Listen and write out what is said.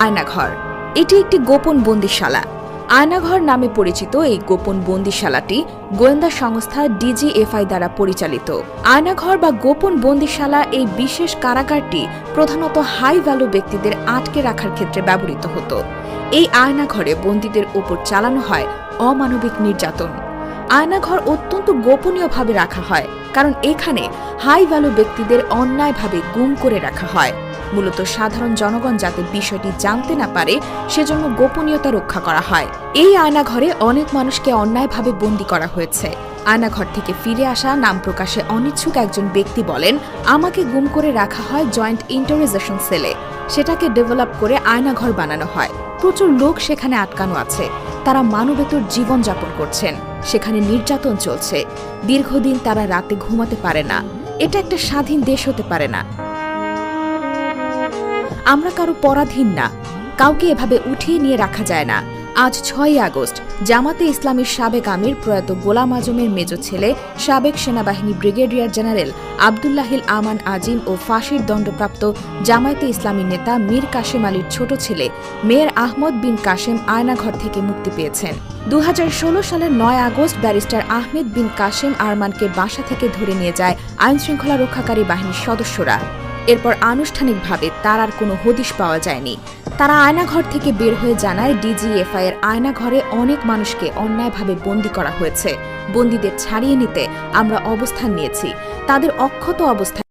আয়নাঘর এটি একটি গোপন বন্দিশালা। আয়নাঘর নামে পরিচিত এই গোপন বন্দিশালাটি গোয়েন্দা সংস্থা ডিজিএফআই দ্বারা পরিচালিত। আয়নাঘর বা গোপন বন্দিশালা এই বিশেষ কারাগারটি প্রধানত হাই ভ্যালু ব্যক্তিদের আটকে রাখার ক্ষেত্রে ব্যবহৃত হতো। এই আয়নাঘরে বন্দীদের উপর চালানো হয় অমানবিক নির্যাতন। আয়নাঘর অত্যন্ত গোপনীয়ভাবে রাখা হয়, কারণ এখানে হাই ভ্যালু ব্যক্তিদের অন্যায়ভাবে গুম করে রাখা হয়। মূলত সাধারণ জনগণ যাতে বিষয়টি জানতে না পারে সেজন্য গোপনীয়তা রক্ষা করা হয়। এই আয়নাঘরে অনেক মানুষকে অন্যায়ভাবে বন্দী করা হয়েছে। আয়নাঘর থেকে ফিরে আসা নাম প্রকাশে অনিচ্ছুক একজন ব্যক্তি বলেন, আমাকে গুম করে রাখা হয় জয়েন্ট ইন্টারোগেশন সেলে। সেটাকে ডেভেলপ করে আয়নাঘর বানানো হয়। প্রচুর লোক সেখানে আটকানো আছে। তারা মানবেতর জীবনযাপন করছেন। সেখানে নির্যাতন চলছে। দীর্ঘদিন তারা রাতে ঘুমাতে পারে না। এটা একটা স্বাধীন দেশ হতে পারে না। আমরা কারো পরাধীন না। কাউকে এভাবে উঠিয়ে নিয়ে রাখা যায় না। আজ 6ই আগস্ট জামাতে ইসলামীর সাবেক আমির প্রয়াত গোলাম আজমের মেজ ছেলে সাবেক সেনাবাহিনী ব্রিগেডিয়ার জেনারেল আবদুল্লাহিল আমান আজিম ও ফাঁসির দণ্ডপ্রাপ্ত জামায়াতে ইসলামী নেতা মীর কাশেম আলীর ছোট ছেলে মেয়র আহমদ বিন কাশেম আয়নাঘর থেকে মুক্তি পেয়েছেন। 2016 সালের 9 আগস্ট ব্যারিস্টার আহমেদ বিন কাশেম আরমানকে বাসা থেকে ধরে নিয়ে যায় আইনশৃঙ্খলা রক্ষাকারী বাহিনীর সদস্যরা। এরপর আনুষ্ঠানিকভাবে তার আর কোনো হদিশ পাওয়া যায়নি। তারা আয়নাঘর থেকে বের হয়ে জানায়, ডিজিএফআই এর আয়নাঘরে অনেক মানুষকে অন্যায়ভাবে বন্দী করা হয়েছে। বন্দীদের ছাড়িয়ে নিতে আমরা অবস্থান নিয়েছি। তাদের অক্ষত অবস্থায়